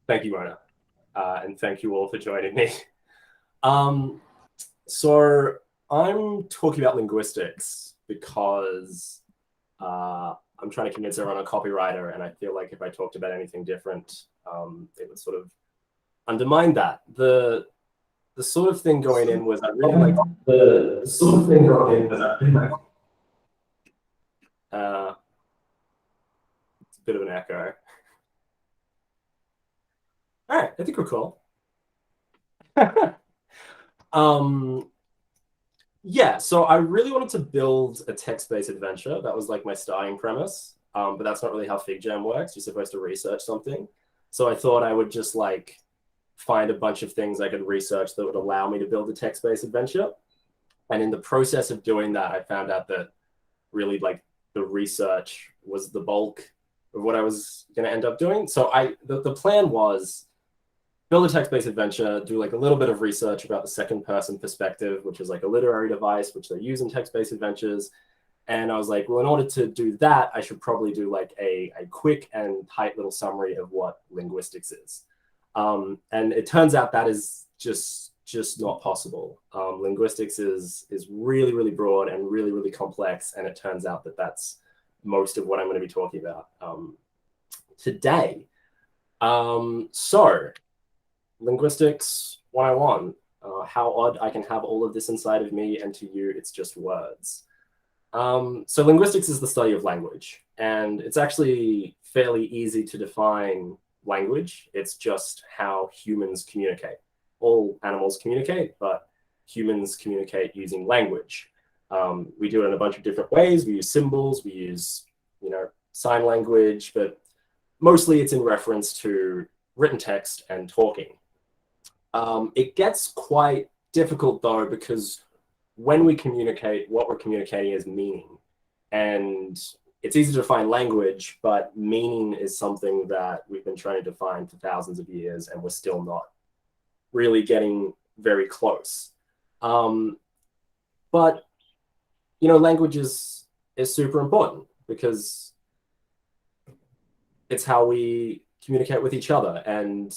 Thank you, Mona. And thank you all for joining me. So I'm talking about linguistics because I'm trying to convince everyone I'm a copywriter, and I feel like if I talked about anything different, it would sort of undermine that. The sort of thing going in was I really like the sort of thing going in was I really like it's a bit of an echo. All right, I think we're cool. Yeah, so I really wanted to build a text-based adventure. That was like my starting premise. But that's not really how FigJam works. You're supposed to research something. So I thought I would just like find a bunch of things I could research that would allow me to build a text-based adventure. And in the process of doing that, I found out that really like the research was the bulk of what I was going to end up doing. So the plan was build a text-based adventure, do like a little bit of research about the second-person perspective, which is like a literary device, which they use in text-based adventures. And I was like, well, in order to do that, I should probably do like a quick and tight little summary of what linguistics is. And it turns out that is just not possible. Linguistics is really, really broad and really, really complex. And it turns out that that's most of what I'm going to be talking about today. So linguistics 101, how odd I can have all of this inside of me, and to you, it's just words. So linguistics is the study of language, and it's actually fairly easy to define language. It's just how humans communicate. All animals communicate, but humans communicate using language. We do it in a bunch of different ways. We use symbols, we use, sign language, but mostly it's in reference to written text and talking. It gets quite difficult though, because when we communicate, what we're communicating is meaning. And it's easy to define language, but meaning is something that we've been trying to define for thousands of years, and we're still not really getting very close. But, language is super important because it's how we communicate with each other. And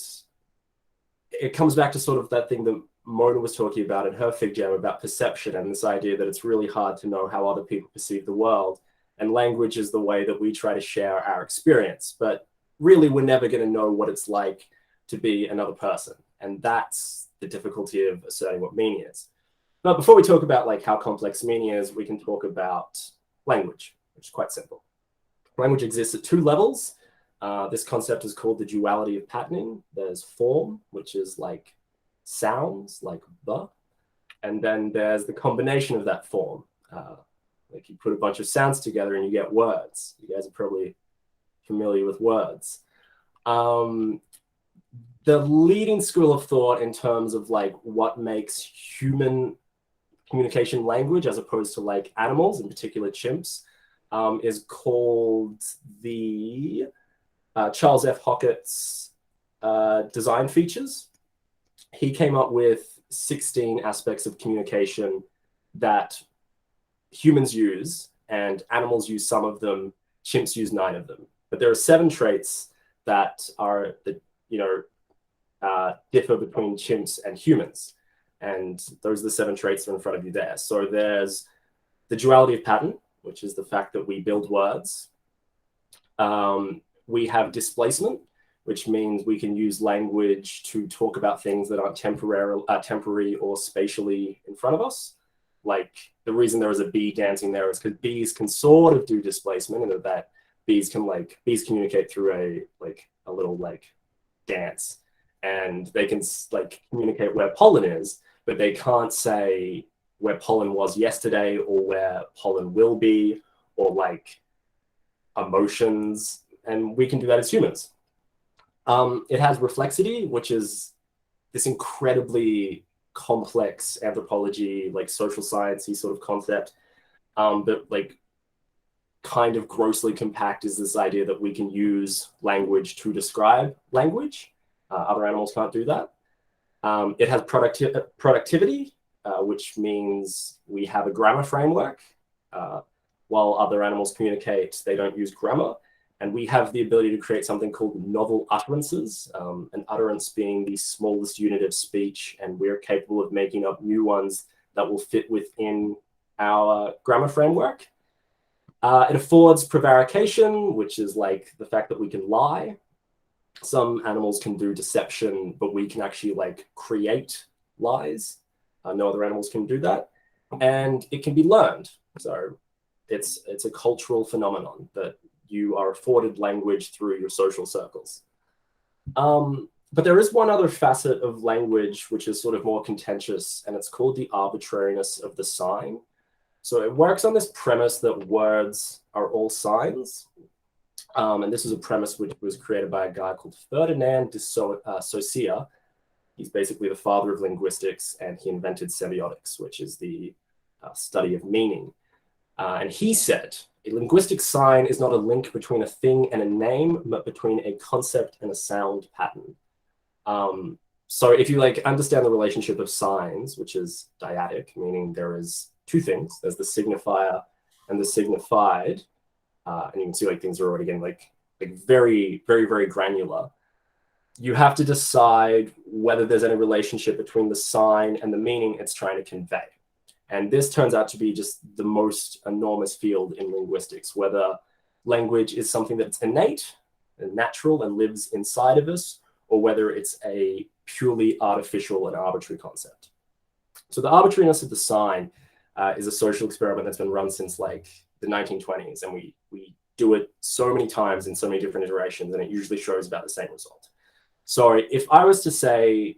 it comes back to sort of that thing that Mona was talking about in her FigJam about perception, and this idea that it's really hard to know how other people perceive the world. And language is the way that we try to share our experience. But really, we're never going to know what it's like to be another person. And that's the difficulty of asserting what meaning is. But before we talk about like how complex meaning is, we can talk about language, which is quite simple. Language exists at two levels. This concept is called the duality of patterning. There's form, which is like sounds, like the, and then there's the combination of that form. Like you put a bunch of sounds together and you get words. You guys are probably familiar with words. The leading school of thought in terms of like what makes human communication language as opposed to like animals, in particular chimps, is called the Charles F. Hockett's design features. He came up with 16 aspects of communication that humans use, and animals use some of them, chimps use 9 of them. But there are 7 traits that are, differ between chimps and humans. And those are the 7 traits that are in front of you there. So there's the duality of pattern, which is the fact that we build words. We have displacement, which means we can use language to talk about things that aren't temporary or spatially in front of us. Like the reason there is a bee dancing there is because bees can sort of do displacement, and that bees communicate through a little dance, and they can communicate where pollen is, but they can't say where pollen was yesterday or where pollen will be, or emotions. And we can do that as humans. It has reflexity, which is this incredibly complex anthropology, social science-y sort of concept, but kind of grossly compact is this idea that we can use language to describe language. Other animals can't do that. It has productivity, which means we have a grammar framework. while other animals communicate, they don't use grammar. And we have the ability to create something called novel utterances, an utterance being the smallest unit of speech, and we're capable of making up new ones that will fit within our grammar framework. It affords prevarication, which is like the fact that we can lie. Some animals can do deception, but we can actually like create lies. No other animals can do that. And it can be learned. So it's a cultural phenomenon that you are afforded language through your social circles. But there is one other facet of language which is sort of more contentious, and it's called the arbitrariness of the sign. So it works on this premise that words are all signs. And this is a premise which was created by a guy called Ferdinand de Saussure. He's basically the father of linguistics, and he invented semiotics, which is the study of meaning. And he said, a linguistic sign is not a link between a thing and a name, but between a concept and a sound pattern. So if you like understand the relationship of signs, which is dyadic, meaning there is two things, there's the signifier and the signified, and you can see like things are already getting like very, very, very granular. You have to decide whether there's any relationship between the sign and the meaning it's trying to convey. And this turns out to be just the most enormous field in linguistics, whether language is something that's innate and natural and lives inside of us, or whether it's a purely artificial and arbitrary concept. So the arbitrariness of the sign is a social experiment that's been run since like the 1920s, and we do it so many times in so many different iterations, and it usually shows about the same result. So if I was to say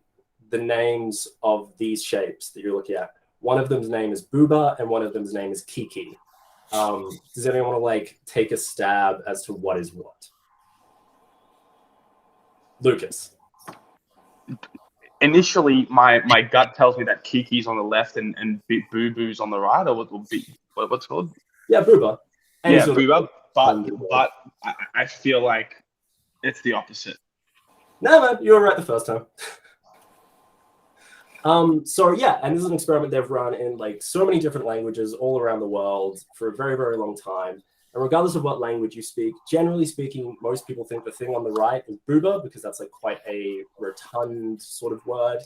the names of these shapes that you're looking at, one of them's name is Booba and one of them's name is Kiki. Does anyone want to like take a stab as to what is what? Lucas. Initially, my gut tells me that Kiki's on the left and Boo Boo's on the right, or what's it called? Yeah, Booba. Yeah, Booba. But I feel like it's the opposite. No, man, you were right the first time. So yeah, and this is an experiment they've run in like so many different languages all around the world for a very, very long time. And regardless of what language you speak, generally speaking, most people think the thing on the right is Booba because that's like quite a rotund sort of word.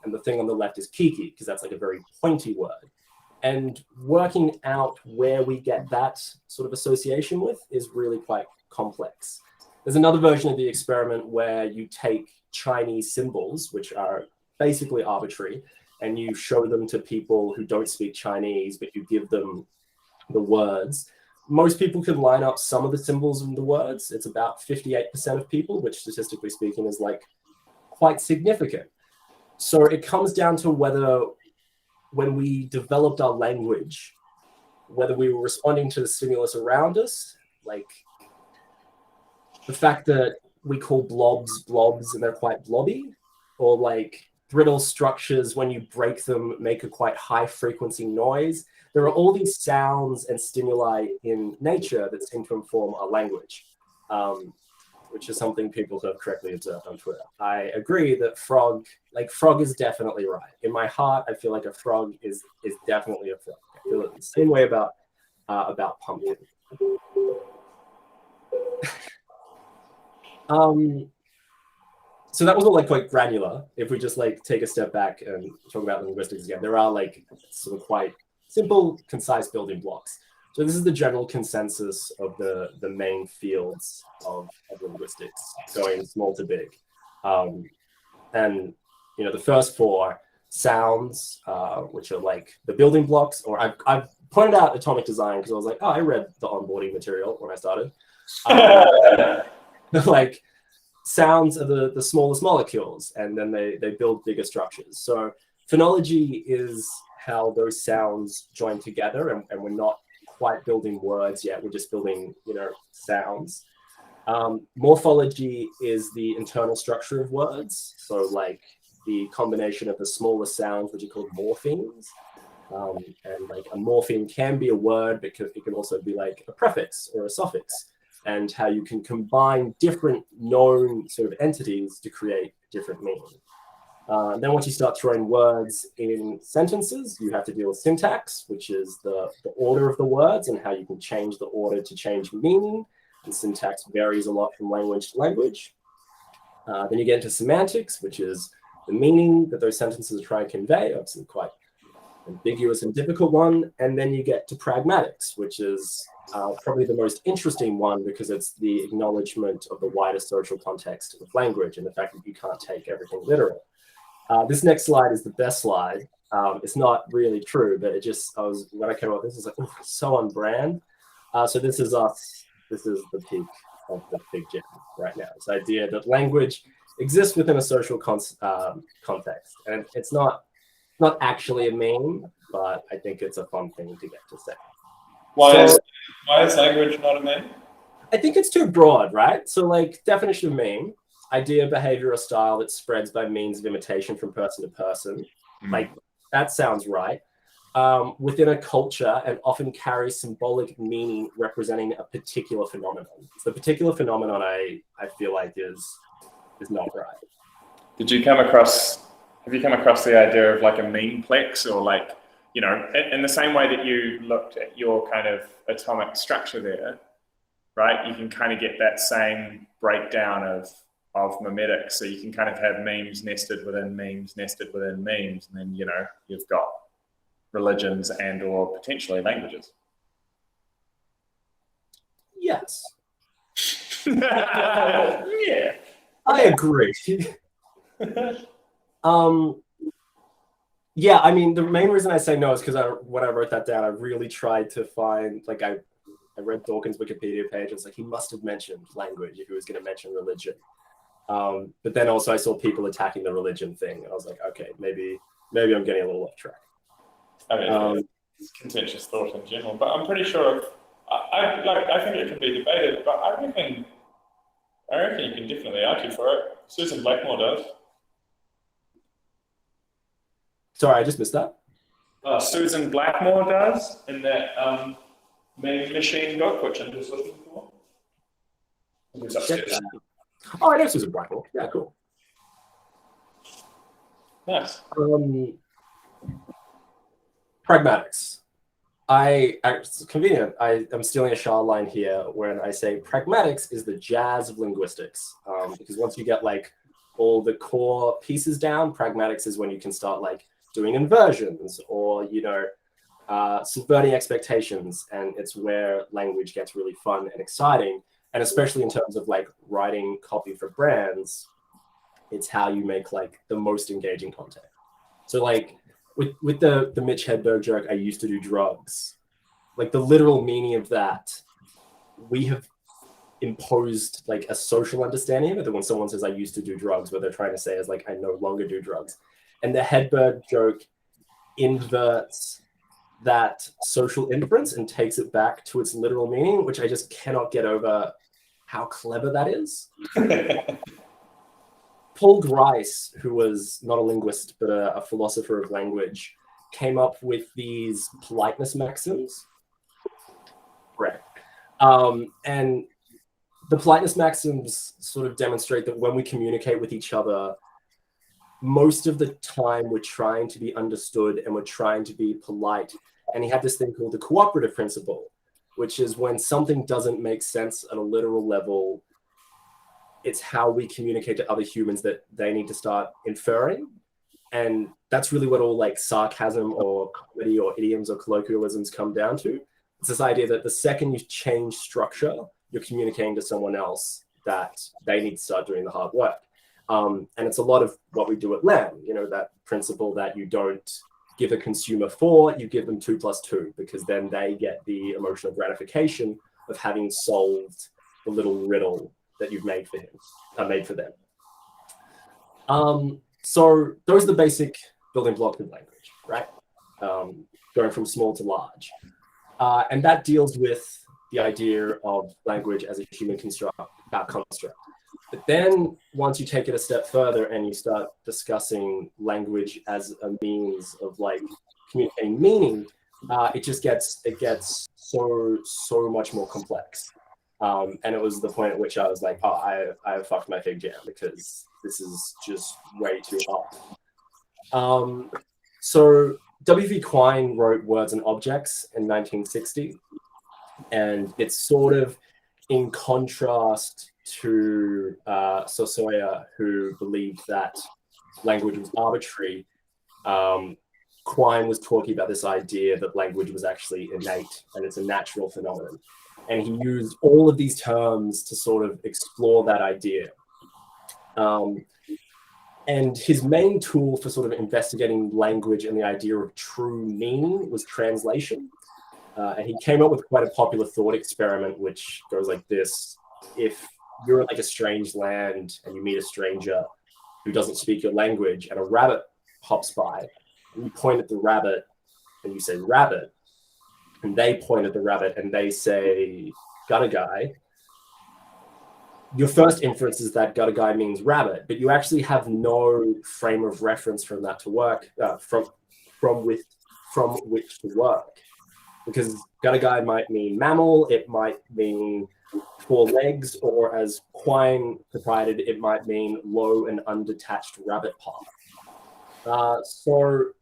And the thing on the left is Kiki because that's like a very pointy word. And working out where we get that sort of association with is really quite complex. There's another version of the experiment where you take Chinese symbols, which are basically arbitrary, and you show them to people who don't speak Chinese, but you give them the words. Most people can line up some of the symbols and the words. It's about 58% of people, which statistically speaking is like quite significant. So it comes down to whether when we developed our language, whether we were responding to the stimulus around us, like the fact that we call blobs blobs and they're quite blobby, or like brittle structures, when you break them, make a quite high frequency noise. There are all these sounds and stimuli in nature that seem to inform our language, which is something people have correctly observed on Twitter. I agree that frog is definitely right. In my heart, I feel like a frog is definitely a frog. I feel it the same way about pumpkin. So that was all like quite granular. If we just like take a step back and talk about linguistics again, there are like some quite simple, concise building blocks. So this is the general consensus of the main fields of linguistics, going small to big. And you know, the first four sounds, which are like the building blocks, or I've pointed out atomic design because I was like, oh, I read the onboarding material when I started. Like sounds are the smallest molecules, and then they build bigger structures. So phonology is how those sounds join together, and we're not quite building words yet. We're just building, you know, sounds. Morphology is the internal structure of words. So like the combination of the smaller sounds, which are called morphemes. And like a morpheme can be a word, but it can also be like a prefix or a suffix, and how you can combine different known sort of entities to create different meaning. Then once you start throwing words in sentences, you have to deal with syntax, which is the order of the words and how you can change the order to change meaning. And syntax varies a lot from language to language. Then you get into semantics, which is the meaning that those sentences are trying to convey, obviously quite ambiguous and difficult one. And then you get to pragmatics, which is probably the most interesting one because it's the acknowledgement of the wider social context of language and the fact that you can't take everything literal. This next slide is the best slide. It's not really true, but when I came up with this, I was like, oh, it's so on brand. So this is us. This is the peak of the big jam right now. This idea that language exists within a social context. And it's not actually a meme, but I think it's a fun thing to get to say. Why is language not a meme? I think it's too broad, right? So like definition of meme, idea, behavior, or style that spreads by means of imitation from person to person. Like that sounds right. Within a culture and often carries symbolic meaning representing a particular phenomenon. So the particular phenomenon I feel like is not right. Have you come across the idea of like a memeplex, or like, you know, in the same way that you looked at your kind of atomic structure there, right? You can kind of get that same breakdown of memetics. So you can kind of have memes nested within memes, nested within memes, and then, you know, you've got religions and or potentially languages. Yes. Yeah. I agree. Yeah, I mean, the main reason I say no is because when I wrote that down, I really tried to find, like, I read Dawkins' Wikipedia page. It's like he must have mentioned language if he was going to mention religion. But then also I saw people attacking the religion thing, and I was like, okay, maybe I'm getting a little off track. I mean, it's contentious thought in general, but I'm pretty sure. I think it can be debated, but I reckon you can definitely argue for it. Susan Blackmore does. Sorry, I just missed that. Susan Blackmore does in that meme machine book, which I'm just looking for. It's upstairs. Oh, I know Susan Blackmore. Yeah, cool. Nice. Pragmatics. It's convenient. I am stealing a Shah line here when I say pragmatics is the jazz of linguistics. Because once you get like all the core pieces down, pragmatics is when you can start like doing inversions or, you know, subverting expectations. And it's where language gets really fun and exciting. And especially in terms of like writing copy for brands, it's how you make like the most engaging content. So like with the Mitch Hedberg joke, I used to do drugs. Like the literal meaning of that, we have imposed like a social understanding of it, that when someone says I used to do drugs, what they're trying to say is like I no longer do drugs. And the Hedberg joke inverts that social inference and takes it back to its literal meaning, which I just cannot get over how clever that is. Paul Grice, who was not a linguist, but a philosopher of language, came up with these politeness maxims. Correct. And the politeness maxims sort of demonstrate that when we communicate with each other, most of the time we're trying to be understood and we're trying to be polite. And he had this thing called the cooperative principle, which is when something doesn't make sense at a literal level, it's how we communicate to other humans that they need to start inferring. And that's really what all like sarcasm or comedy or idioms or colloquialisms come down to. It's this idea that the second you change structure, you're communicating to someone else that they need to start doing the hard work. And it's a lot of what we do at LAM, you know, that principle that you don't give a consumer 4, you give them 2 + 2, because then they get the emotional gratification of having solved the little riddle that you've made for them. So those are the basic building blocks of language, right? Going from small to large. And that deals with the idea of language as a human construct. But then once you take it a step further and you start discussing language as a means of like communicating meaning, it gets so much more complex. And it was the point at which I was like, oh, I have fucked my fig jam because this is just way too hard. So W.V. Quine wrote Words and Objects in 1960, and it's sort of in contrast to Saussure, who believed that language was arbitrary. Quine was talking about this idea that language was actually innate and it's a natural phenomenon. And he used all of these terms to sort of explore that idea. And his main tool for sort of investigating language and the idea of true meaning was translation. And he came up with quite a popular thought experiment, which goes like this. If you're in like a strange land and you meet a stranger who doesn't speak your language and a rabbit hops by, and you point at the rabbit and you say rabbit, and they point at the rabbit and they say gutter guy, your first inference is that gutter guy means rabbit, but you actually have no frame of reference from that to work, from which to work. Because gutter guy might mean mammal, it might mean 4 legs, or as Quine provided, it might mean low and undetached rabbit paw. So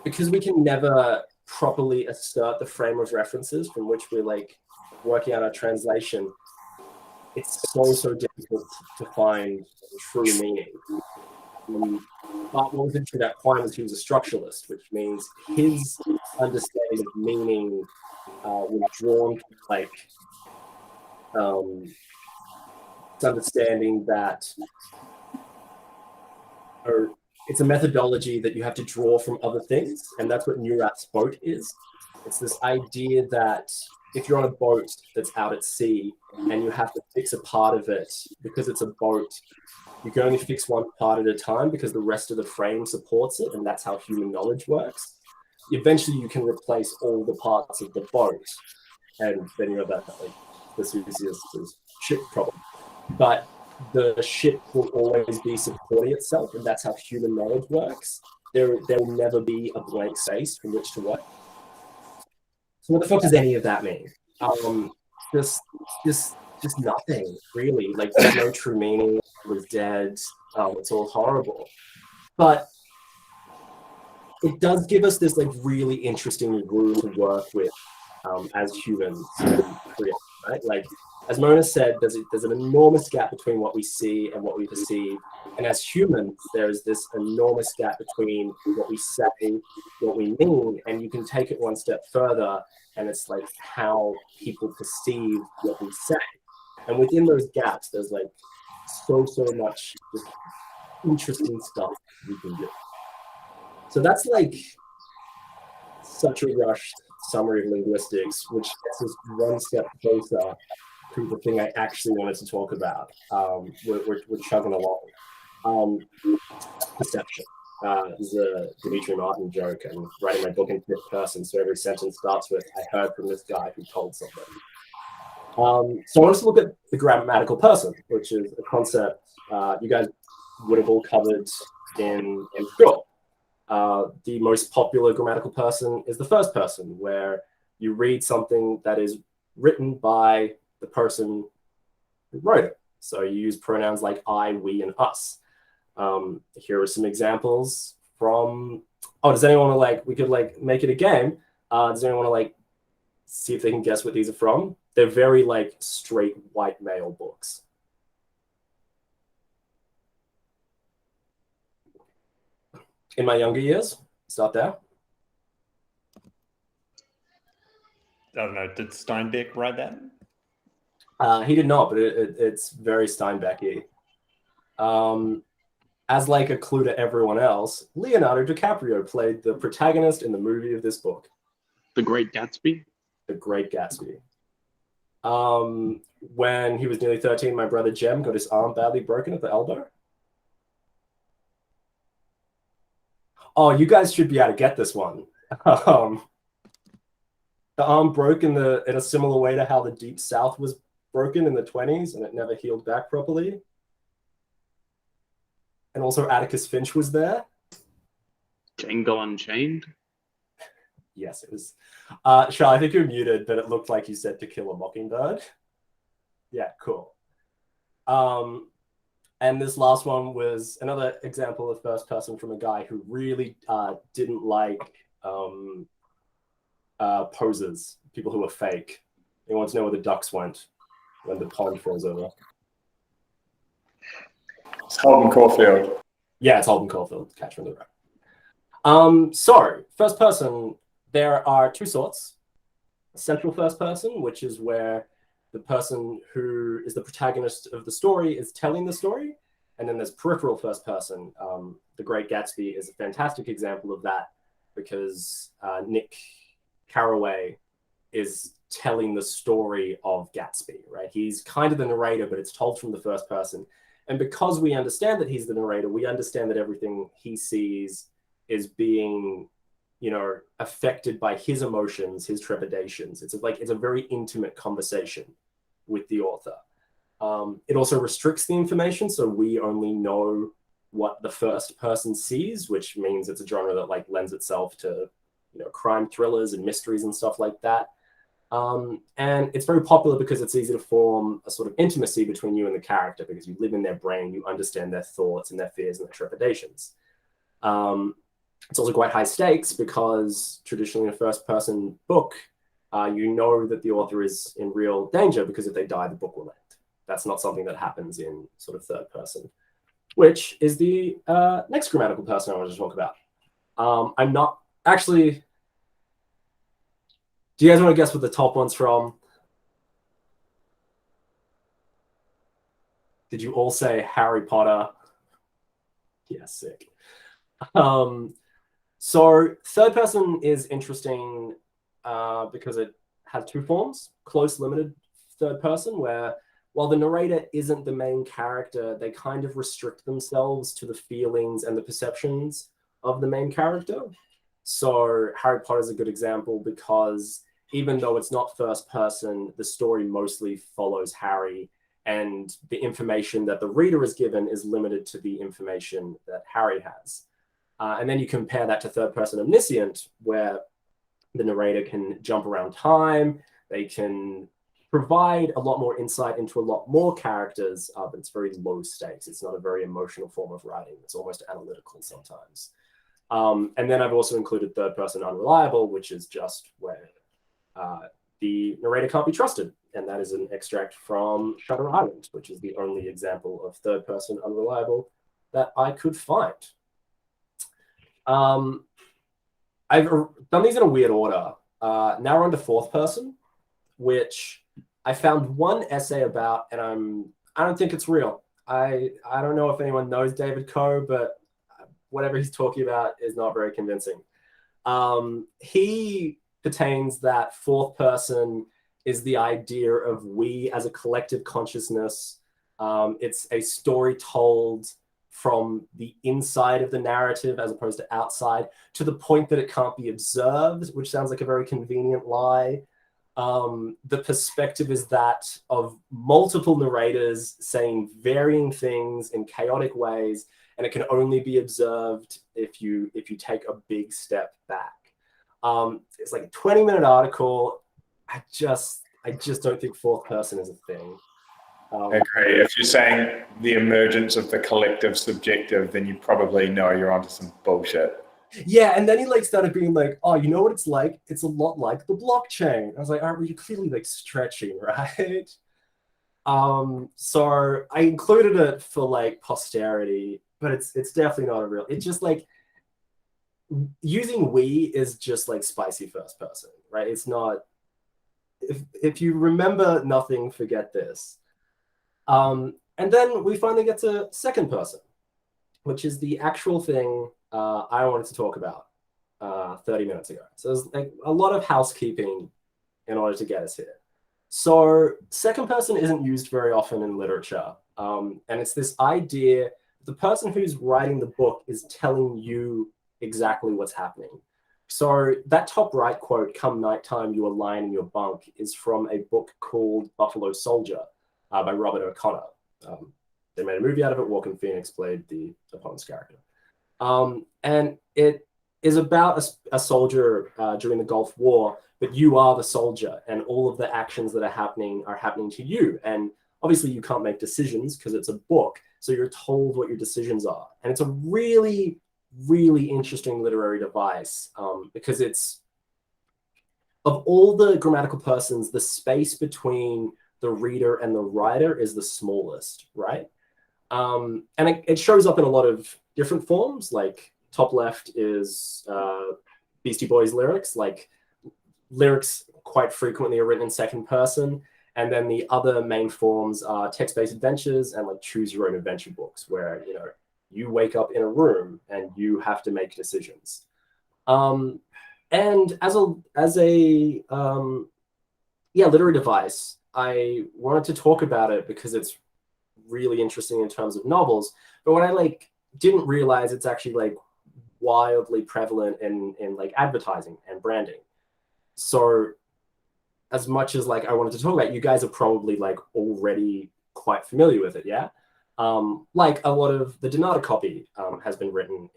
because we can never properly assert the frame of references from which we're like working out our translation, it's so difficult to find true meaning. But what was interesting about Quine was he was a structuralist, which means his understanding of meaning was drawn to like understanding that it's a methodology that you have to draw from other things, and that's what Neurath's boat is. It's this idea that if you're on a boat that's out at sea and you have to fix a part of it, because it's a boat, you can only fix one part at a time because the rest of the frame supports it, and that's how human knowledge works. Eventually, you can replace all the parts of the boat, and then you have that like Theseus's ship problem. But the ship will always be supporting itself, and that's how human knowledge works. There will never be a blank space from which to work. So what the fuck does any of that mean? Just nothing, really. Like, there's no true meaning. It was dead. It's all horrible. But it does give us this like really interesting room to work with as humans, right? Like, as Mona said, there's an enormous gap between what we see and what we perceive. And as humans, there's this enormous gap between what we say, what we mean, and you can take it one step further, and it's like how people perceive what we say. And within those gaps, there's like so much just interesting stuff we can do. So that's like such a rushed summary of linguistics, which gets us one step closer to the thing I actually wanted to talk about. We're chugging along. Perception. This is a Dimitri Martin joke. I'm writing my book in fifth person, so every sentence starts with, I heard from this guy who told somebody. So I want us to look at the grammatical person, which is a concept you guys would have all covered in school. The most popular grammatical person is the first person, where you read something that is written by the person who wrote it. So you use pronouns like I, we, and us. Here are some examples from, does anyone want to like, we could like make it a game. Does anyone want to like see if they can guess what these are from? They're very like straight white male books. In my younger years, start there. I don't know, did Steinbeck write that? He did not, but it's very Steinbeck-y. As like a clue to everyone else, Leonardo DiCaprio played the protagonist in the movie of this book. The Great Gatsby? The Great Gatsby. When he was nearly 13, my brother Jem got his arm badly broken at the elbow. Oh, you guys should be able to get this one. The arm broke in a similar way to how the Deep South was broken in the 20s, and it never healed back properly. And also Atticus Finch was there. Django Unchained? Yes, it was. Shah, I think you're muted, but it looked like you said To Kill a Mockingbird. Yeah, cool. And this last one was another example of first person from a guy who really didn't like posers, people who are fake. He wants to know where the ducks went when the pond falls over. It's Holden Caulfield. Yeah, it's Holden Caulfield, Catcher in the Rye. So, first person, there are two sorts. Central first person, which is where the person who is the protagonist of the story is telling the story. And then there's peripheral first person. The Great Gatsby is a fantastic example of that because Nick Carraway is telling the story of Gatsby, right? He's kind of the narrator, but it's told from the first person. And because we understand that he's the narrator, we understand that everything he sees is being, affected by his emotions, his trepidations. It's a very intimate conversation with the author. It also restricts the information, so we only know what the first person sees, which means it's a genre that lends itself to, crime thrillers and mysteries and stuff like that. And it's very popular because it's easy to form a sort of intimacy between you and the character because you live in their brain, you understand their thoughts and their fears and their trepidations. It's also quite high stakes because traditionally in a first-person book, you know that the author is in real danger because if they die, the book will end. That's not something that happens in sort of third person, which is the next grammatical person I want to talk about. I'm not actually... Do you guys want to guess what the top one's from? Did you all say Harry Potter? Yeah, sick. So third person is interesting because it has two forms. Close limited third person, where while the narrator isn't the main character, they kind of restrict themselves to the feelings and the perceptions of the main character. So Harry Potter is a good example because even though it's not first person, the story mostly follows Harry, and the information that the reader is given is limited to the information that Harry has. And then you compare that to third person omniscient, where the narrator can jump around time, they can provide a lot more insight into a lot more characters, but it's very low stakes. It's not a very emotional form of writing. It's almost analytical sometimes. And then I've also included third person unreliable, which is just where the narrator can't be trusted. And that is an extract from Shutter Island, which is the only example of third person unreliable that I could find. I've done these in a weird order. Now we're on to fourth person, which I found one essay about, and I don't think it's real. I don't know if anyone knows David Coe, but whatever he's talking about is not very convincing. He pertains that fourth person is the idea of we as a collective consciousness. It's a story told from the inside of the narrative as opposed to outside, to the point that it can't be observed, which sounds like a very convenient lie. The perspective is that of multiple narrators saying varying things in chaotic ways, and it can only be observed if you take a big step back. It's like a 20-minute article. I just don't think fourth person is a thing. I agree. If you're saying the emergence of the collective subjective, then you probably know you're onto some bullshit. Yeah, and then he started being like, oh, you know what it's like? It's a lot like the blockchain. I was like, all right, well, you're clearly stretching, right? So I included it for posterity, but it's definitely not a real. It's just using we is just spicy first person, right? It's not. If you remember nothing, forget this. And then we finally get to second person, which is the actual thing I wanted to talk about 30 minutes ago. So there's a lot of housekeeping in order to get us here. So second person isn't used very often in literature. And it's this idea, the person who's writing the book is telling you exactly what's happening. So that top right quote, "Come nighttime, you are lying in your bunk," is from a book called Buffalo Soldier by Robert O'Connor. They made a movie out of it. Joaquin Phoenix played the opponent's character. And it is about a soldier during the Gulf War, but you are the soldier, and all of the actions that are happening to you. And obviously you can't make decisions because it's a book, so you're told what your decisions are. And it's a really, really interesting literary device, because it's, of all the grammatical persons, the space between the reader and the writer is the smallest, right? And it shows up in a lot of different forms. Like top left is Beastie Boys lyrics. Like lyrics quite frequently are written in second person. And then the other main forms are text-based adventures and like choose your own adventure books, where, you know, you wake up in a room and you have to make decisions. And as a literary device, I wanted to talk about it because it's really interesting in terms of novels. But what I like didn't realize, it's actually like wildly prevalent in like advertising and branding. So as much as like I wanted to talk about, you guys are probably like already quite familiar with it, yeah? Like a lot of the Donata copy has been written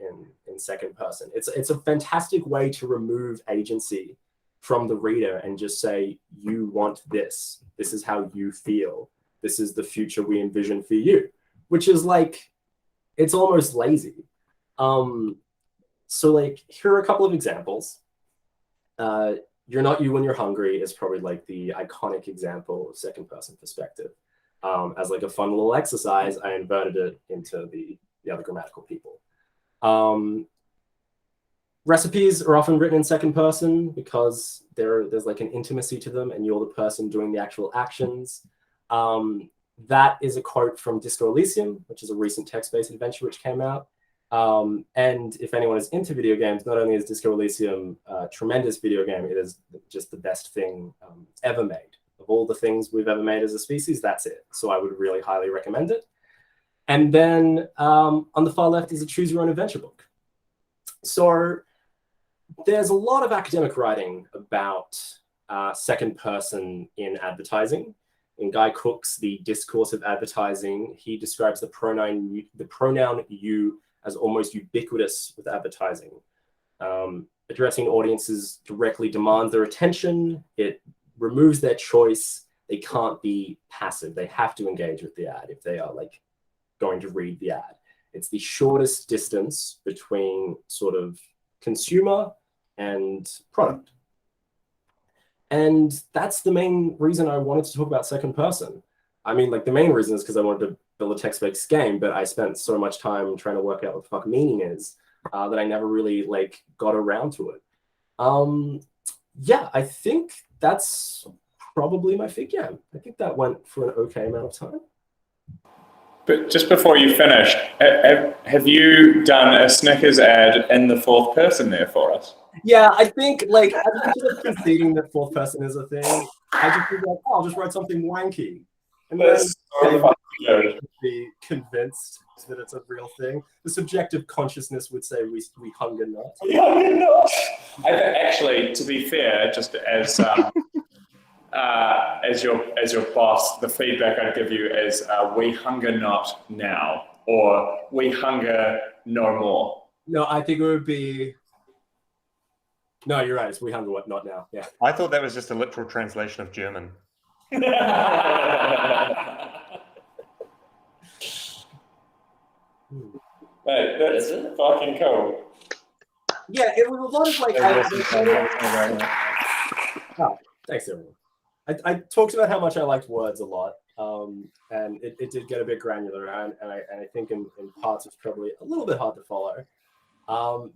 in second person. It's a fantastic way to remove agency from the reader and just say, you want this. This is how you feel. This is the future we envision for you, which is like, it's almost lazy. So like, here are a couple of examples. You're not you when you're hungry is probably like the iconic example of second person perspective. As like a fun little exercise, I inverted it into the other grammatical people. Recipes are often written in second person because there's like an intimacy to them and you're the person doing the actual actions. That is a quote from Disco Elysium, which is a recent text-based adventure which came out. And if anyone is into video games, not only is Disco Elysium a tremendous video game, it is just the best thing ever made. Of all the things we've ever made as a species, that's it. So I would really highly recommend it. And then on the far left is a choose your own adventure book. So there's a lot of academic writing about second person in advertising. In Guy Cook's The Discourse of Advertising, he describes the pronoun you as almost ubiquitous with advertising. Addressing audiences directly demands their attention. It removes their choice. They can't be passive. They have to engage with the ad if they are like going to read the ad. It's the shortest distance between sort of consumer and product. And that's the main reason I wanted to talk about second person. I mean, like the main reason is because I wanted to build a text-based game, but I spent so much time trying to work out what the fuck meaning is that I never really like got around to it. Yeah, I think that's probably my fig jam. I think that went for an okay amount of time. But just before you finish, have you done a Snickers ad in the fourth person there for us? Yeah, I think like as much as conceding that fourth person is a thing, I just think like, oh, I'll just write something wanky. And That's so fucking good. Be convinced that it's a real thing. The subjective consciousness would say we hunger not. We hunger not. Actually, to be fair, just as your boss, the feedback I'd give you is we hunger not now, or we hunger no more. No, I think it would be. No, you're right. It's we hunger what not now. Yeah. I thought that was just a literal translation of German. Mate, that's fucking cool. Yeah, it was a lot of like. Oh, thanks everyone. I talked about how much I liked words a lot, and it did get a bit granular, and I think in parts it's probably a little bit hard to follow,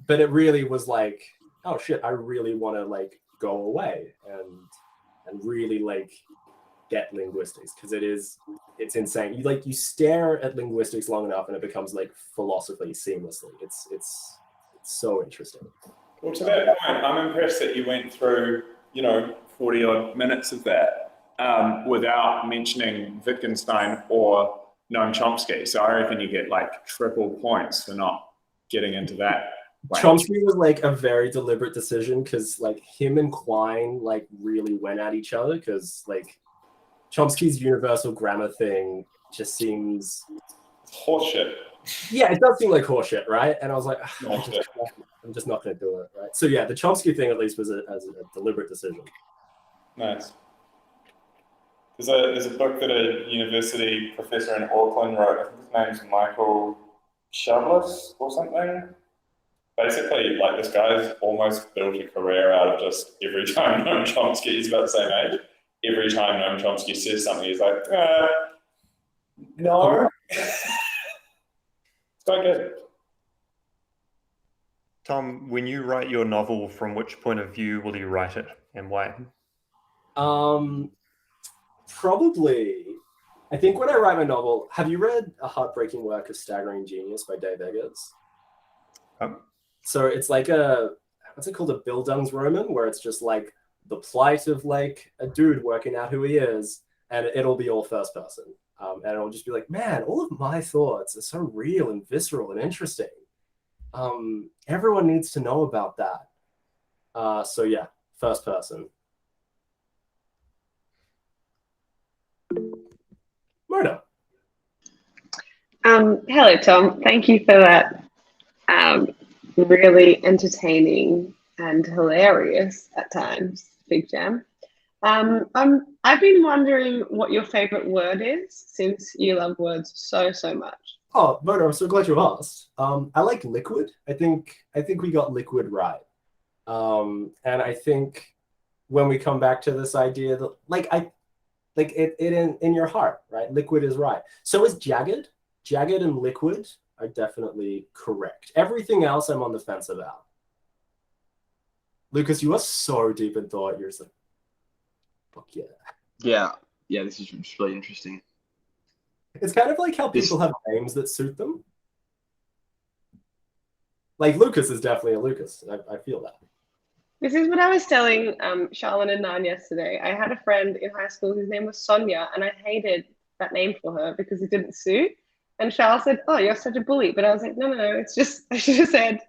but it really was like, oh shit, I really want to like go away and really like get linguistics, because it's insane. You stare at linguistics long enough and it becomes like philosophy seamlessly. It's so interesting. Well, to that point, I'm impressed that you went through 40 odd minutes of that without mentioning Wittgenstein or Noam Chomsky. So I reckon you get like triple points for not getting into that. Chomsky was like a very deliberate decision, because like him and Quine like really went at each other, because like Chomsky's universal grammar thing just seems horseshit. Yeah, it does seem like horseshit, right? And I was like, I'm just not going to do it, right? So yeah, the Chomsky thing at least was a deliberate decision. Nice. There's a book that a university professor in Auckland wrote. I think his name's Michael Shavlis or something. Basically, like this guy's almost built a career out of just every time Noam Chomsky, he's about the same age, every time Noam Chomsky says something, he's like, no. It's quite good. Tom, when you write your novel, from which point of view will you write it and why? Probably, I think when I write my novel, have you read A Heartbreaking Work of Staggering Genius by Dave Eggers? So it's like what's it called? A Bildungsroman, where it's just like the plight of like a dude working out who he is, and it'll be all first person. And it'll just be like, man, all of my thoughts are so real and visceral and interesting. Everyone needs to know about that. So yeah, first person. Mona. Hello, Tom. Thank you for that really entertaining and hilarious at times, Big Jam. I've been wondering what your favorite word is, since you love words so much. Oh, Mona, I'm so glad you asked. I like liquid. I think we got liquid right. And I think when we come back to this idea that it in your heart, right? Liquid is right. So is jagged. Jagged and liquid are definitely correct. Everything else I'm on the fence about. Lucas, you are so deep in thought. You're just like, fuck yeah. Yeah, this is really interesting. It's kind of like how people have names that suit them. Like Lucas is definitely a Lucas. I feel that. This is what I was telling Charlotte and Nan yesterday. I had a friend in high school whose name was Sonia, and I hated that name for her because it didn't suit. And Charlotte said, "Oh, you're such a bully." But I was like, no, it's just, I should have said,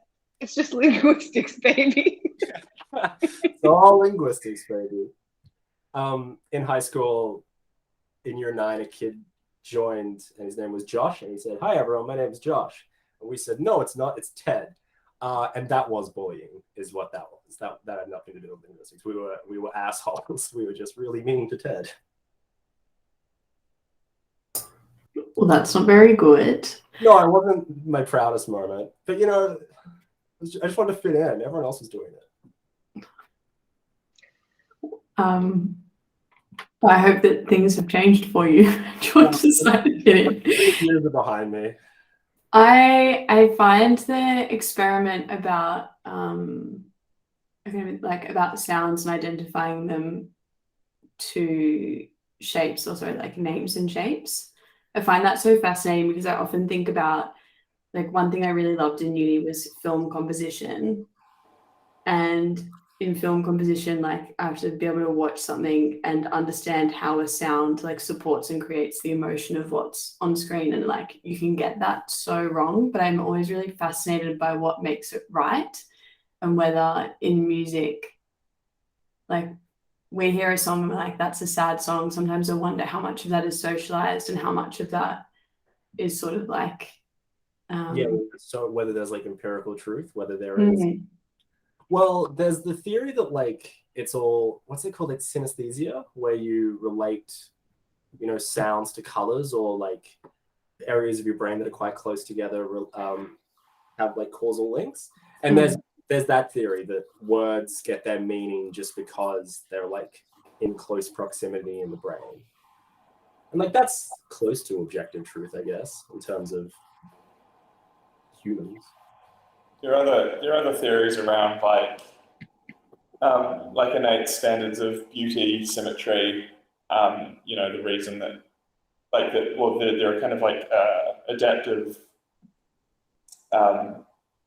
it's just linguistics, baby. It's all linguistics, baby. In high school, in year 9, a kid joined, and his name was Josh, and he said, "Hi, everyone, my name is Josh." And we said, "No, it's not, it's Ted." And that was bullying, is what that was. That had nothing to do with linguistics. We were assholes. We were just really mean to Ted. Well, that's not very good. No, it wasn't my proudest moment. But, I just wanted to fit in. Everyone else was doing it. I hope that things have changed for you. George decided to get in. Years are behind me. I find the experiment about about the sounds and identifying them to shapes, also like names and shapes. I find that so fascinating because I often think about, like, one thing I really loved in uni was film composition. And in film composition, like, I have to be able to watch something and understand how a sound like supports and creates the emotion of what's on screen. And like, you can get that so wrong, but I'm always really fascinated by what makes it right. And whether in music, like, we hear a song and we're like, that's a sad song. Sometimes I wonder how much of that is socialized and how much of that is sort of like so whether there's like empirical truth, whether there is well, there's the theory that like it's all, what's it called? It's synesthesia, where you relate, sounds to colors, or like areas of your brain that are quite close together have like causal links. And there's that theory that words get their meaning just because they're like in close proximity in the brain. And like that's close to objective truth, I guess, in terms of humans. There are other theories around like innate standards of beauty, symmetry. The reason that there are kind of like adaptive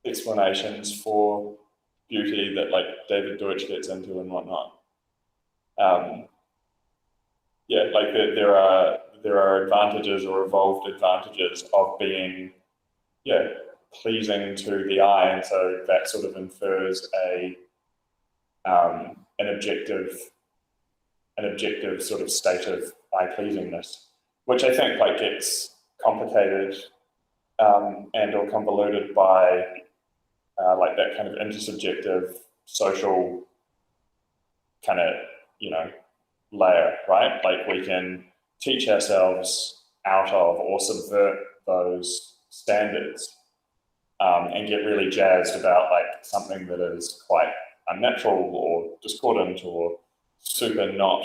explanations for beauty that like David Deutsch gets into and whatnot. There are advantages or evolved advantages of being pleasing to the eye, and so that sort of infers an objective sort of state of eye pleasingness, which I think like gets complicated and or convoluted by like that kind of intersubjective social kind of layer, right? Like we can teach ourselves out of or subvert those standards, and get really jazzed about like something that is quite unnatural or discordant or super not,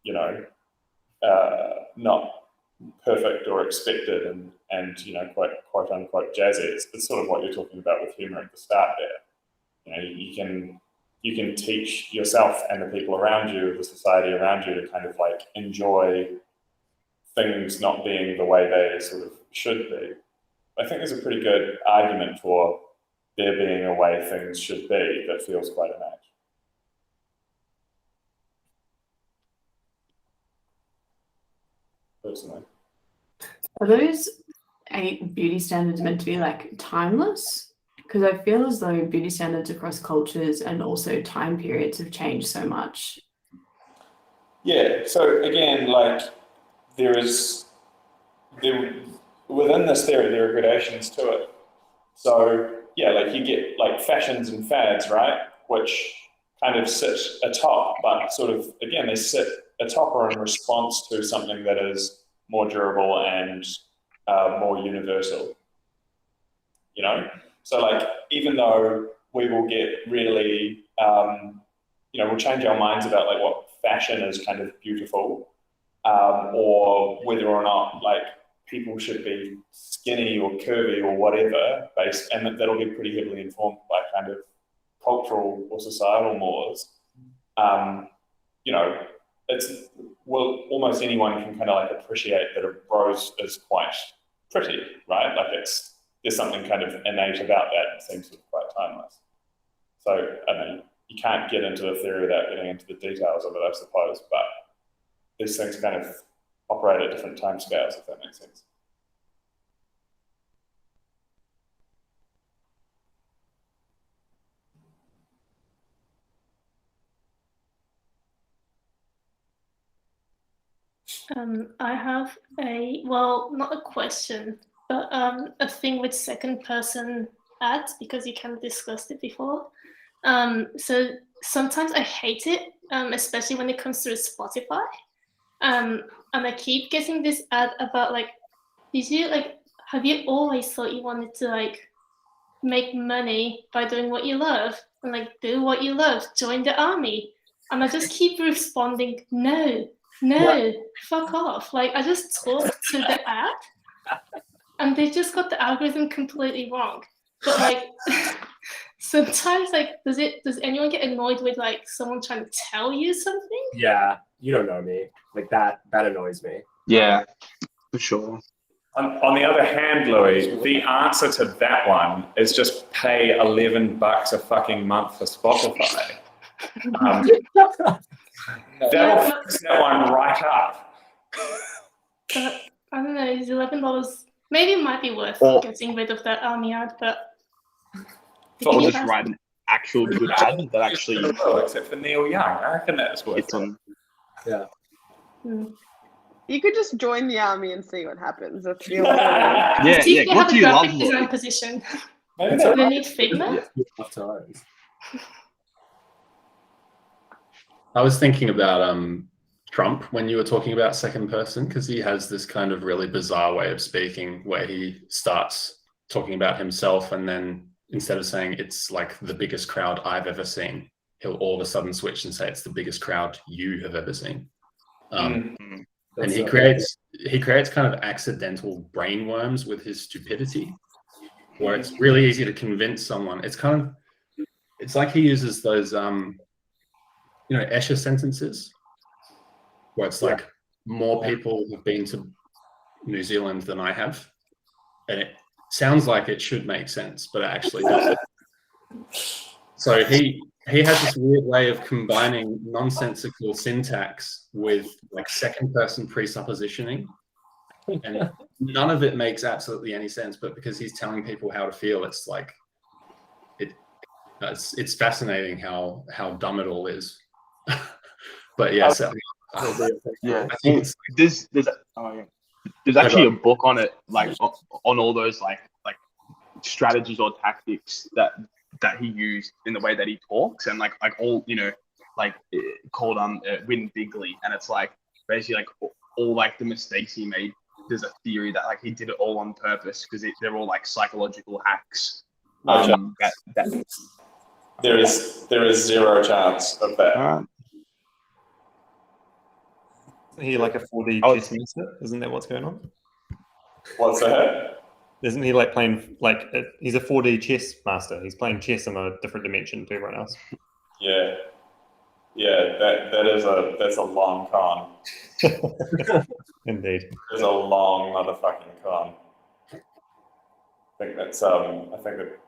you know, not perfect or expected and you know, quote unquote jazzy. It's sort of what you're talking about with humor at the start there. You know, you can teach yourself and the people around you, the society around you, to kind of like enjoy things not being the way they sort of should be. I think there's a pretty good argument for there being a way things should be that feels quite innate. Personally. Are those 8 beauty standards meant to be like timeless? Because I feel as though beauty standards across cultures and also time periods have changed so much. Yeah, so again, like within this theory, there are gradations to it. So yeah, like you get like fashions and fads, right? Which kind of sit atop, but sort of, again, they sit atop or in response to something that is more durable and more universal, you know? So like, even though we will get really, you know, we'll change our minds about like what fashion is kind of beautiful, or whether or not like people should be skinny or curvy or whatever, based, and that'll be pretty heavily informed by kind of cultural or societal mores. You know, almost anyone can kind of like appreciate that a rose is quite pretty, right? Like there's something kind of innate about that and seems quite timeless. So I mean, you can't get into the theory without getting into the details of it, I suppose, but these things kind of operate at different time scales, if that makes sense. I have well, not a question, but a thing with second person ads, because you kind of discussed it before. So sometimes I hate it, especially when it comes to Spotify. And I keep getting this ad about like, have you always thought you wanted to like make money by doing what you love and like do what you love, join the army? And I just keep responding, no, fuck off. Like I just talk to the ad and they just got the algorithm completely wrong. But like sometimes like does anyone get annoyed with like someone trying to tell you something? Yeah, you don't know me. Like that annoys me. Yeah, for sure. On the other hand, Louis, the answer to that one is just pay $11 a fucking month for Spotify. That'll fix that one right up. I don't know, is $11? Maybe it might be worth getting rid of that army ad, but or just write an actual good ad that actually. Except for Neil Young, I reckon that's worth it. Yeah. You could just join the army and see what happens. That's the yeah. What do you love? Design position. Maybe do they need Figma? I was thinking about Trump when you were talking about second person, because he has this kind of really bizarre way of speaking where he starts talking about himself and then instead of saying it's like the biggest crowd I've ever seen, he'll all of a sudden switch and say it's the biggest crowd you have ever seen. And he creates kind of accidental brain worms with his stupidity, where it's really easy to convince someone. It's like he uses those Escher sentences, where it's like more people have been to New Zealand than I have, and it sounds like it should make sense, but it actually doesn't. So he has this weird way of combining nonsensical syntax with like second person presuppositioning, and none of it makes absolutely any sense, but because he's telling people how to feel, it's like it's fascinating how dumb it all is. But yeah, I think there's actually a book on it, like on all those like strategies or tactics that he used in the way that he talks, and like all called Win Bigly, and it's like basically like all like the mistakes he made. There's a theory that like he did it all on purpose because they're all like psychological hacks. There is zero chance of that. Isn't he like a 4D chess master? Isn't that what's going on? What's that? Isn't he like playing he's a 4D chess master? He's playing chess in a different dimension to everyone else. Yeah, that's a long con. Indeed, It's a long motherfucking con. I think that's I think that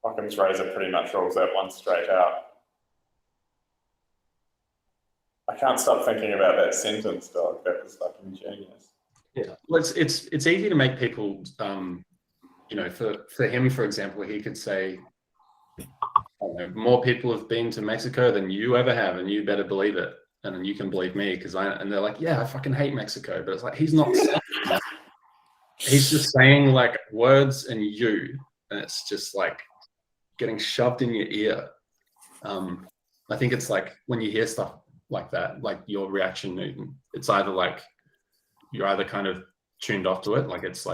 Occam's razor pretty much rules that one straight out. I can't stop thinking about that sentence, dog. That was fucking genius. Yeah, well, it's easy to make people, you know, for him, for example, he could say, I don't know, more people have been to Mexico than you ever have, and you better believe it, and then you can believe me and they're like, yeah, I fucking hate Mexico, but it's like he's not saying that. He's just saying like words and you, and it's just like getting shoved in your ear. I think it's like when you hear stuff like that, like your reaction, Newton, it's either like you're either kind of tuned off to it, like it's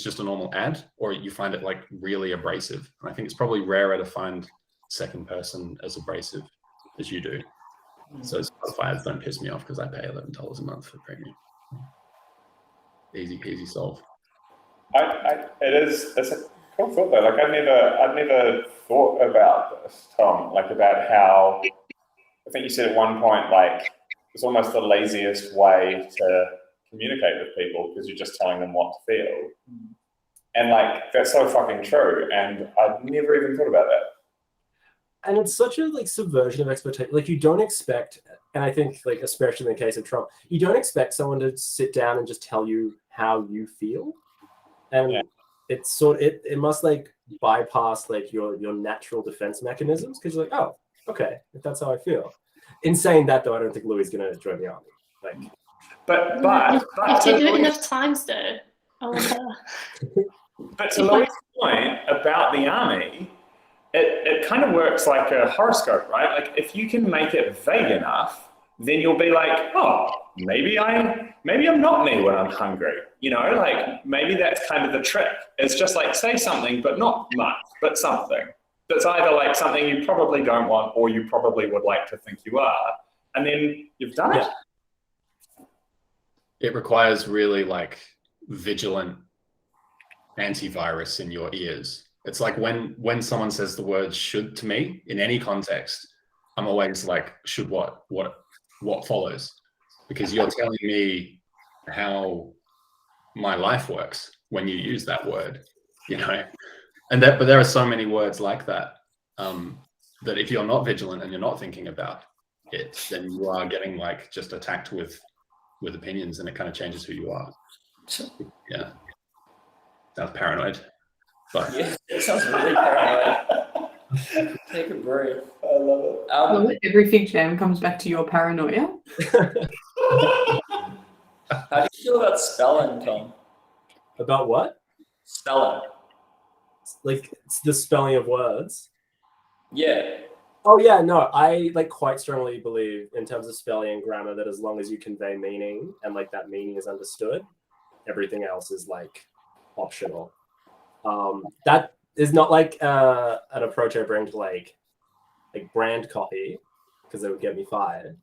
just a normal ad, or you find it like really abrasive. And I think it's probably rarer to find second person as abrasive as you do. So Spotify ads don't piss me off because I pay $11 a month for premium. Easy peasy solve. It's a cool thought though. Like I'd never thought about this, Tom. Like about how I think you said at one point, like it's almost the laziest way to communicate with people because you're just telling them what to feel. And like that's so fucking true. And I'd never even thought about that. And it's such a like subversion of expectation. Like you don't expect, and I think like especially in the case of Trump, you don't expect someone to sit down and just tell you how you feel. And it's it must like bypass like your natural defense mechanisms because you're like, oh, okay, if that's how I feel. In saying that though, I don't think Louis is gonna join the army. Like, but if you do it enough times though, I wonder. But to Louis' point about the army, it kind of works like a horoscope, right? Like if you can make it vague enough, then you'll be like, oh, maybe I'm not me when I'm hungry. You know, like maybe that's kind of the trick. It's just like say something, but not much, but something. That's either like something you probably don't want or you probably would like to think you are. And then you've done it. It requires really like vigilant antivirus in your ears. It's like when someone says the word should to me in any context, I'm always like, should what follows? Because you're telling me how my life works when you use that word, you know? But there are so many words like that, that if you're not vigilant and you're not thinking about it, then you are getting like just attacked with opinions, and it kind of changes who you are. Yeah. Sounds paranoid. But yeah, it sounds really paranoid. Take a breath. I love it. Everything jam comes back to your paranoia. How do you feel about spelling, Tom? About what? Spelling. Like it's the spelling of words. Yeah. Oh yeah, no, I like quite strongly believe in terms of spelling and grammar that as long as you convey meaning and like that meaning is understood, everything else is like optional. That is not like an approach I bring to like brand copy because it would get me fired.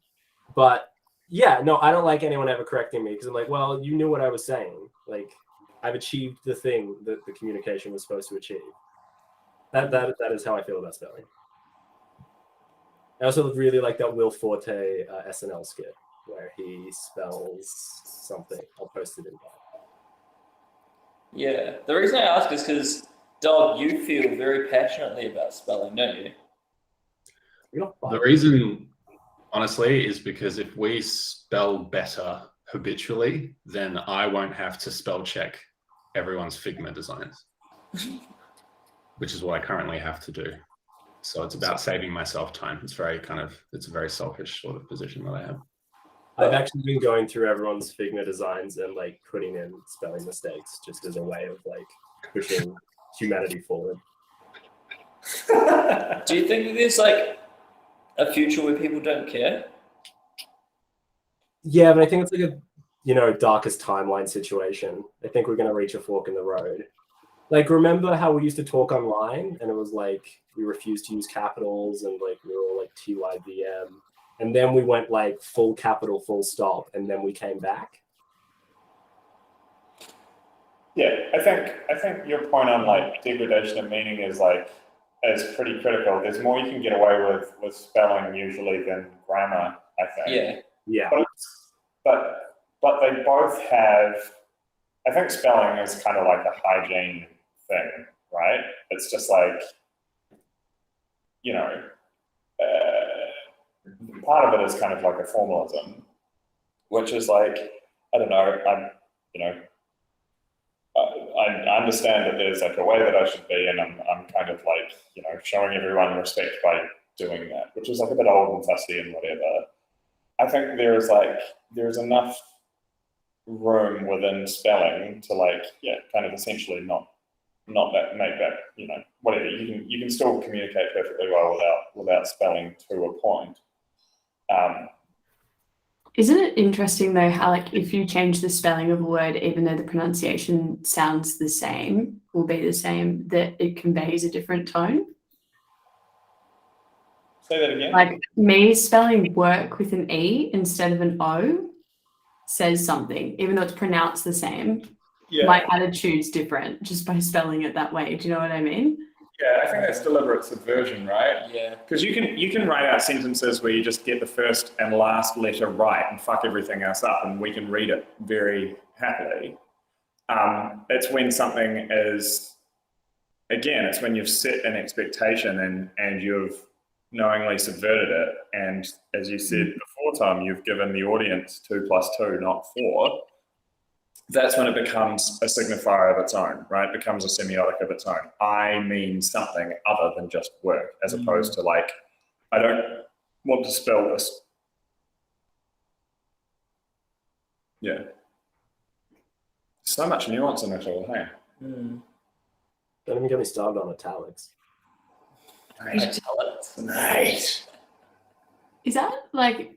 But yeah, no, I don't like anyone ever correcting me because I'm like, well, you knew what I was saying. Like I've achieved the thing that the communication was supposed to achieve. That is how I feel about spelling. I also really like that Will Forte SNL skit where he spells something. I'll post it in there. Yeah, the reason I ask is because, Dog, you feel very passionately about spelling, don't you? The reason, honestly, is because if we spell better habitually, then I won't have to spell check everyone's Figma designs, which is what I currently have to do. So it's about saving myself time. It's a very selfish sort of position that I have. I've actually been going through everyone's Figma designs and like putting in spelling mistakes just as a way of like pushing humanity forward. Do you think that there's like A future where people don't care? Yeah, but I think it's like a, darkest timeline situation. I think we're going to reach a fork in the road. Like, remember how we used to talk online and it was like we refused to use capitals and like we were all like TYBM. And then we went like full capital, full stop, and then we came back. Yeah, I think your point on like degradation of meaning is pretty critical. There's more you can get away with spelling usually than grammar, I think. Yeah. Yeah. But they both have, I think spelling is kind of like a hygiene thing, right? It's just like, part of it is kind of like a formalism, which is like, I don't know, I understand that there's like a way that I should be, and I'm kind of like, showing everyone respect by doing that, which is like a bit old and fussy and whatever. I think there's enough room within spelling to kind of essentially not make that, whatever. You can still communicate perfectly well without spelling to a point. Isn't it interesting though how like if you change the spelling of a word, even though the pronunciation sounds the same, will be the same, that it conveys a different tone? Say that again. Like me spelling work with an E instead of an O says something, even though it's pronounced the same. Yeah. My attitude's different just by spelling it that way. Do you know what I mean? Yeah, I think that's deliberate subversion, right? Yeah. Because you can write out sentences where you just get the first and last letter right and fuck everything else up, and we can read it very happily. It's when something is, again, it's when you've set an expectation and you've knowingly subverted it, and as you said before, Tom, you've given the audience 2 + 2, not 4. That's when it becomes a signifier of its own, right? It becomes a semiotic of its own. I mean something other than just work, as opposed to like, I don't want to spell this. Yeah. So much nuance in it all, hey? Don't even get me started on italics. Nice. Is that like,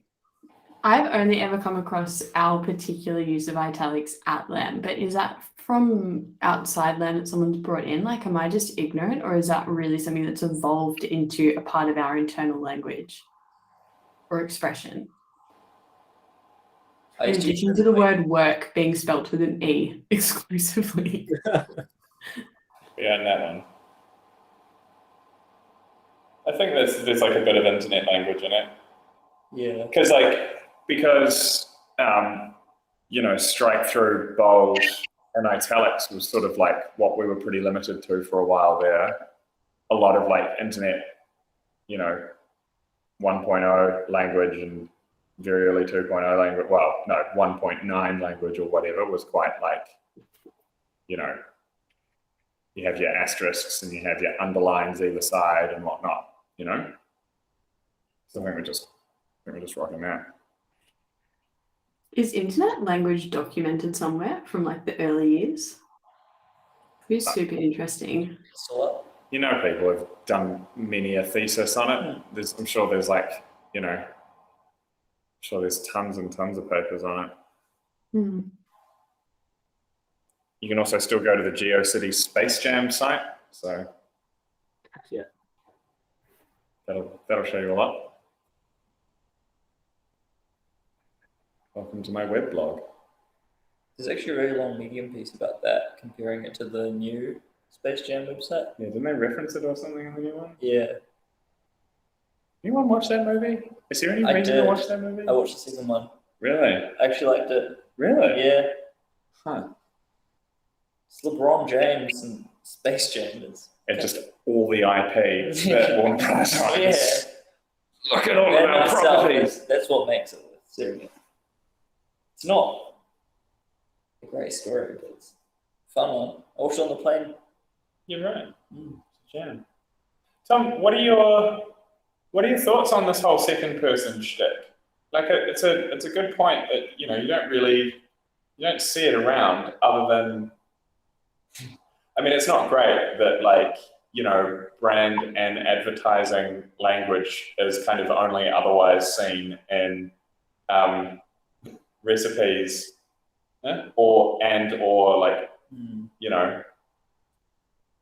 I've only ever come across our particular use of italics at LAM, but is that from outside LAM that someone's brought in? Like, am I just ignorant, or is that really something that's evolved into a part of our internal language or expression? In addition to the word work being spelt with an E exclusively. Yeah, and that one. I think there's like a bit of internet language in it. Yeah. Because strike through, bold, and italics was sort of like what we were pretty limited to for a while there. A lot of like internet, 1.0 language and very early 2.0 language. Well, no, 1.9 language or whatever was quite like, you have your asterisks and you have your underlines either side and whatnot, So I think we're just rocking that. Is internet language documented somewhere from like the early years? It's super interesting. People have done many a thesis on it. I'm sure there's like, there's tons and tons of papers on it. You can also still go to the GeoCities Space Jam site. So yeah, that'll show you a lot. Welcome to my web blog. There's actually a very long Medium piece about that, comparing it to the new Space Jam website. Yeah, didn't they reference it or something in the new one? Yeah. Anyone watch that movie? Is there any reason to watch that movie? I watched the second one. Really? I actually liked it. Really? Yeah. Huh. It's LeBron James and Space Jam. It's just all the IP that Warner Bros. owns. Yeah. Look at all of our properties. That's what makes it worth seeing it. It's not a great story, but it's a fun one. I watched it on the plane. You're right. Jam. Tom, what are your thoughts on this whole second person shtick? Like, it's a good point that you don't see it around other than. I mean, it's not great, but brand and advertising language is kind of only otherwise seen in recipes, or like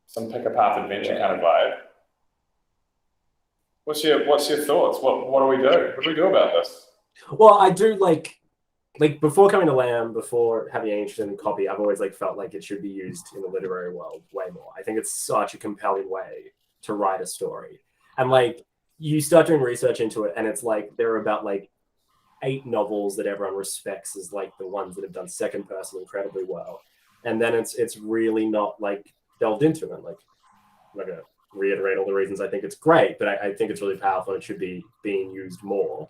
some pick a path adventure kind of vibe. What's your thoughts? What do we do? What do we do about this? Well, I do like before coming to Lamb, before having an interest in copy, I've always felt like it should be used in the literary world way more. I think it's such a compelling way to write a story. And you start doing research into it, and it's there are about 8 novels that everyone respects as the ones that have done second person incredibly well. And then it's really not delved into it. I'm not gonna reiterate all the reasons I think it's great, but I think it's really powerful and it should be being used more.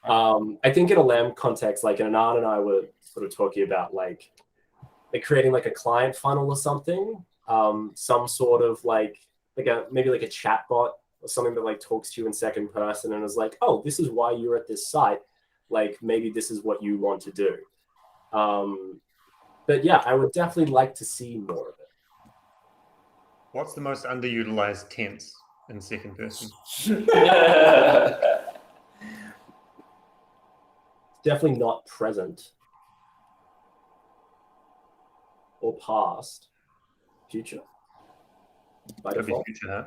I think in a Lamb context, Anand and I were sort of talking about creating a client funnel or something, some sort of maybe a chat bot or something that talks to you in second person and is oh, this is why you're at this site. Maybe this is what you want to do. But yeah, I would definitely like to see more of it. What's the most underutilized tense in second person? Definitely not present or past. Future. By Could be default. future, huh?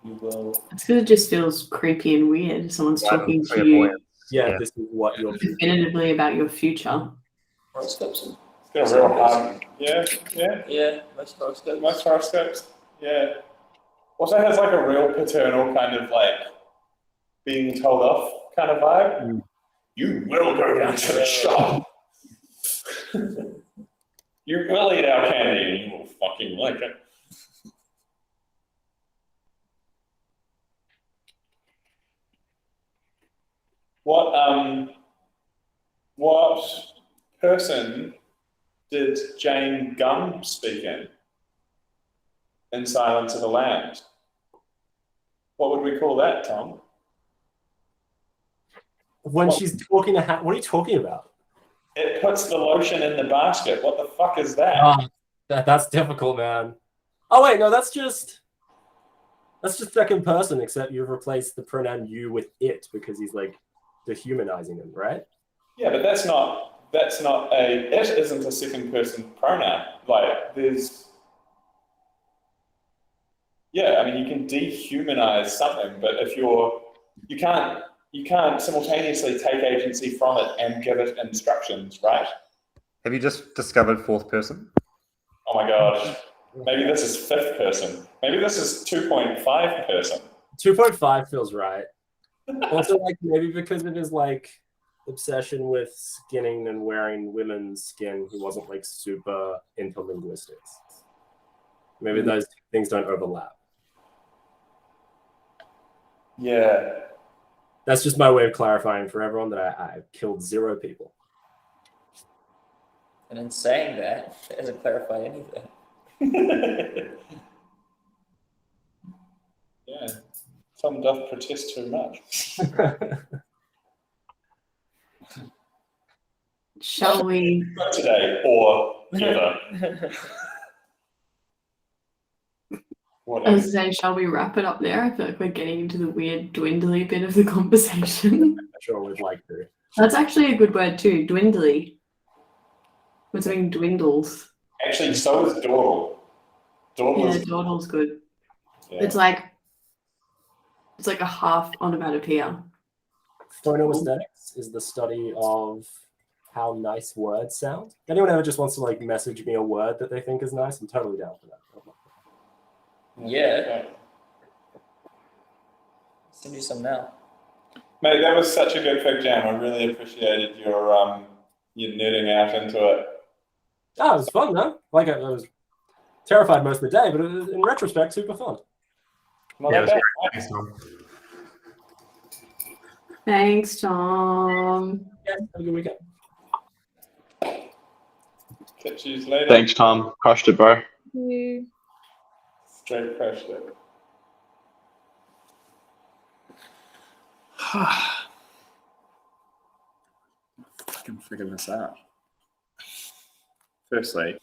You will. It's because it just feels creepy and weird. Someone's talking to you Yeah, this is what your future. definitively about your future. Horoscopes. It's got a real hard. Yeah. Yeah, most horoscopes. Most horoscopes. Yeah. Also has a real paternal kind of being told off kind of vibe. Mm. You will go down to the shop. You will eat our candy and you will fucking like it. What person did Jane Gum speak in Silence of the Lambs? What would we call that, Tom? When she's talking to what are you talking about? It puts the lotion in the basket. What the fuck is that? That's difficult, man. Oh wait, no, that's just second person, except you've replaced the pronoun you with it because he's dehumanizing him, right? Yeah, but that's not it isn't a second person pronoun. Yeah, I mean you can dehumanize something, but if you can't simultaneously take agency from it and give it instructions, right? Have you just discovered fourth person? Oh my god. Maybe this is fifth person. Maybe this is 2.5 person. 2.5 feels right. Also, maybe because of his obsession with skinning and wearing women's skin, he wasn't super into linguistics. Maybe those things don't overlap. Yeah. That's just my way of clarifying for everyone that I killed 0 people. And in saying that, it doesn't clarify anything. Yeah. Some doth protest too much. Shall we? Not today or ever. I was saying, shall we wrap it up there? I feel like we're getting into the weird dwindly bit of the conversation. I'm sure we'd like to. That's actually a good word too, dwindly. When something dwindles. Actually, so is dawdle. Yeah, dawdle's good. Yeah. It's like a half onomatopoeia. Phonoaesthetics is the study of how nice words sound. If anyone ever just wants to message me a word that they think is nice, I'm totally down for that. Yeah. Send you some now. Mate, that was such a good fig jam. I really appreciated your nerding out into it. Oh, it was fun, though. I was terrified most of the day, but it was, in retrospect, super fun. Not Yeah, that bad. Thanks, Tom. Thanks, Tom. Yeah, have a good weekend. Catch you later. Thanks, Tom. Crushed it, bro. Straight crushed it. Fucking figure this out. Firstly,